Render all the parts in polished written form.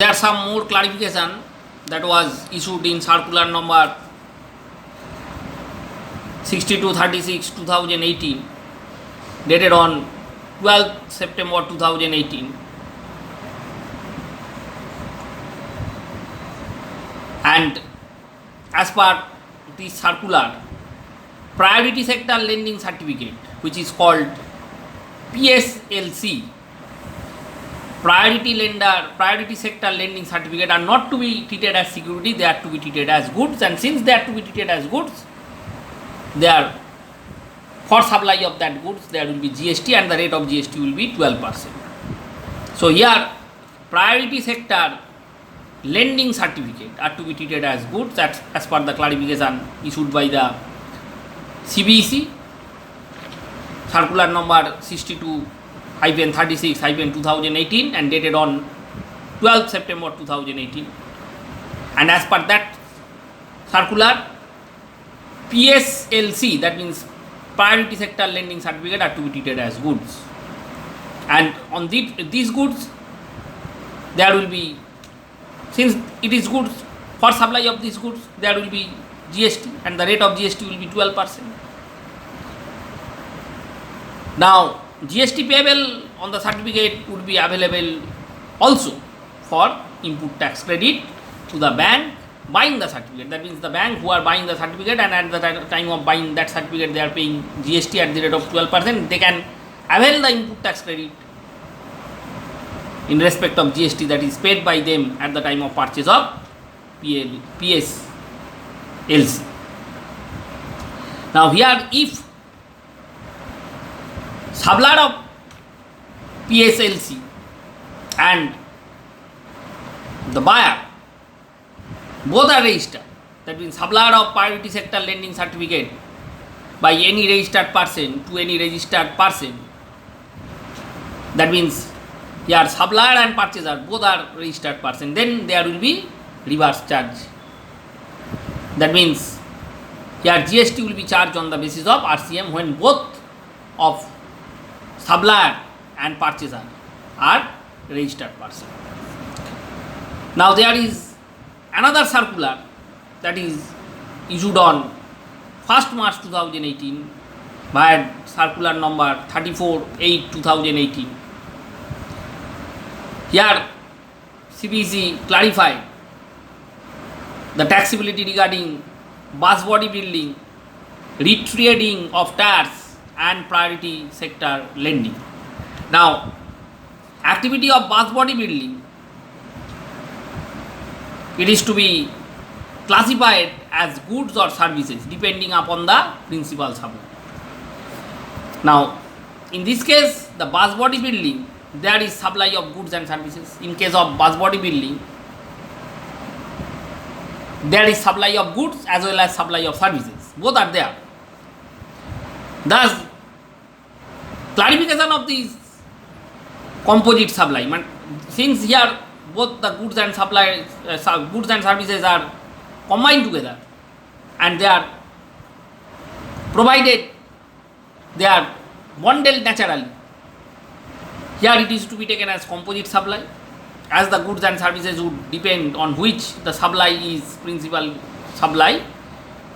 There are some more clarification that was issued in circular number 6236 2018 dated on 12th September 2018, and as per this circular, priority sector lending certificate, which is called PSLC, priority sector lending certificate, are not to be treated as security, they are to be treated as goods, and since they are to be treated as goods, they are, for supply of that goods there will be GST and the rate of GST will be 12%. So here priority sector lending certificate are to be treated as goods as per the clarification issued by the CBEC, circular number 62-36-2018 and dated on 12th September 2018. And as per that circular, PSLC, that means priority sector lending certificate, are to be treated as goods, and on these goods there will be, since it is goods, for supply of these goods there will be GST and the rate of GST will be 12%. Now GST payable on the certificate would be available also for input tax credit to the bank buying the certificate. That means the bank who are buying the certificate and at the time of buying that certificate they are paying GST at the rate of 12%, they can avail the input tax credit in respect of GST that is paid by them at the time of purchase of PSLC. Now here, if supplier of PSLC and the buyer both are registered, that means supplier of priority sector lending certificate by any registered person to any registered person, that means here supplier and purchaser both are registered person, then there will be reverse charge. That means here GST will be charged on the basis of RCM when both of supplier and purchaser are registered person. Now there is another circular that is issued on 1st March 2018 by circular number 34/8/2018. Here CBEC clarified the taxability regarding bus body building, retrading of tires and priority sector lending. Now activity of bus body building, it is to be classified as goods or services depending upon the principal supply. Now in this case, the bus body building, there is supply of goods and services. In case of bus body building, there is supply of goods as well as supply of services, both are there. Thus clarification of this composite supply, since here both the goods and goods and services are combined together and they are provided, they are bundled naturally, here it is to be taken as composite supply, as the goods and services would depend on which the supply is principal supply,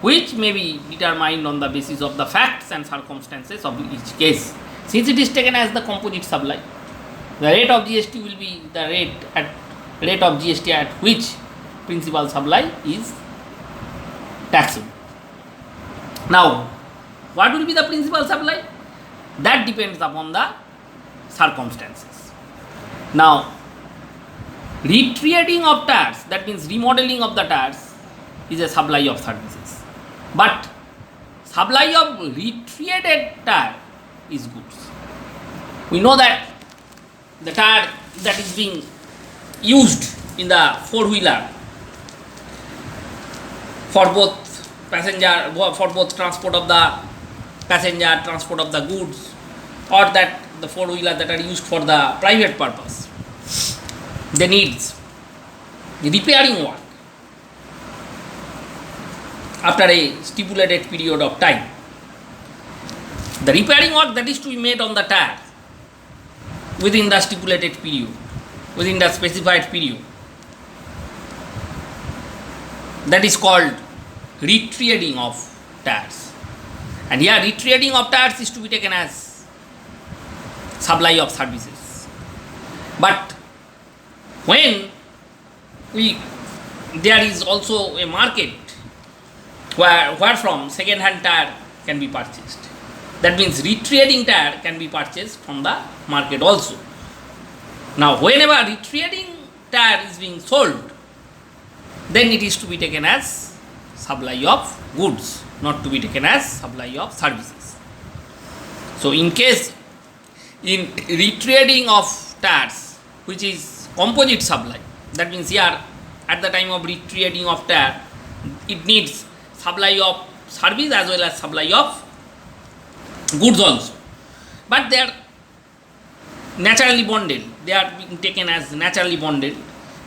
which may be determined on the basis of the facts and circumstances of each case. Since it is taken as the composite supply, the rate of GST will be the rate of GST at which principal supply is taxable. Now what will be the principal supply? That depends upon the circumstances. Now retrading of tires, that means remodeling of the tires, is a supply of services, but supply of retraded tire is goods. We know that the tire that is being used in the four-wheeler for both transport of the passenger, transport of the goods, or that the four-wheeler that are used for the private purpose, they needs repairing work after a stipulated period of time. The repairing work that is to be made on the tire within the stipulated period, within the specified period, that is called retreading of tires. And here retreading of tires is to be taken as supply of services. But when there is also a market where from second hand tire can be purchased. That means retreading tire can be purchased from the market also. Now whenever retreading tire is being sold, then it is to be taken as supply of goods, not to be taken as supply of services. So in case in retreading of tires, which is composite supply, that means here at the time of retreading of tire, it needs supply of service as well as supply of goods also. But they are naturally bonded. They are being taken as naturally bonded,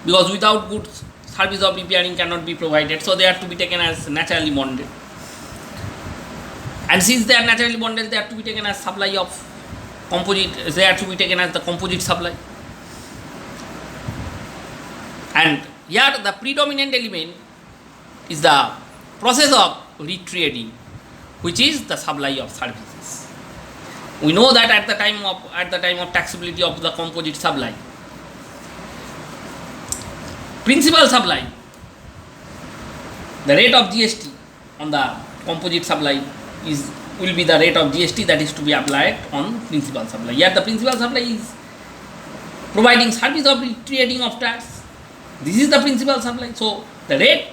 because without goods, service of repairing cannot be provided. So they are to be taken as naturally bonded. And since they are naturally bonded, they are to be taken as supply of composite. They are to be taken as the composite supply. And here the predominant element is the process of retreading, which is the supply of services. We know that at the time of taxability of the composite supply, principal supply, the rate of GST on the composite supply will be the rate of GST that is to be applied on principal supply. Here the principal supply is providing service of retreading of tires. This is the principal supply. So the rate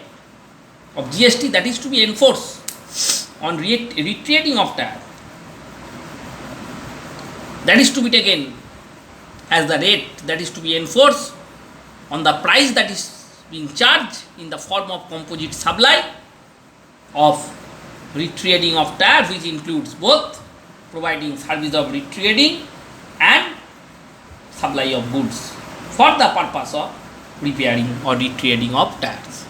of GST that is to be enforced on retreading of tire, that is to be taken as the rate that is to be enforced on the price that is being charged in the form of composite supply of retreading of tire, which includes both providing service of retreading and supply of goods for the purpose of repairing or retreading of tires.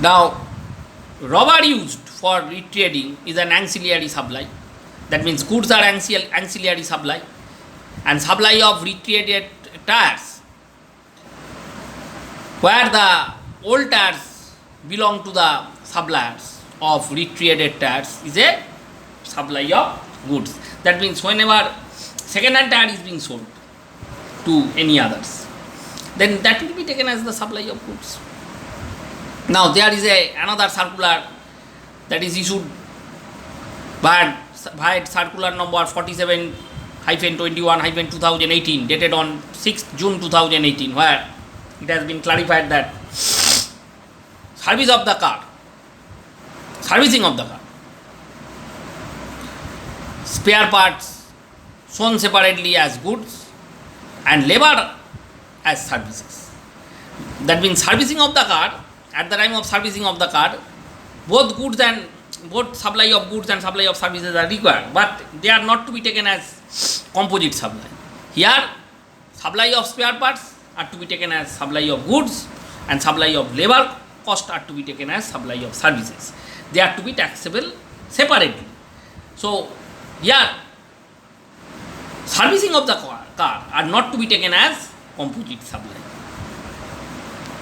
Now, rubber used for retreading is an ancillary supply. That means goods are ancillary supply, and supply of retreaded tires, where the old tires belong to the suppliers of retreaded tires, is a supply of goods. That means whenever second hand tire is being sold to any others, then that will be taken as the supply of goods. Now there is another circular that is issued by circular number 47-21-2018, dated on 6th June 2018, where it has been clarified that servicing of the car, spare parts shown separately as goods and labor as services. That means servicing of the car, at the time of servicing of the car, both supply of goods and supply of services are required, but they are not to be taken as composite supply. Here, supply of spare parts are to be taken as supply of goods, and supply of labor cost are to be taken as supply of services. They are to be taxable separately. So here, servicing of the car are not to be taken as composite supply.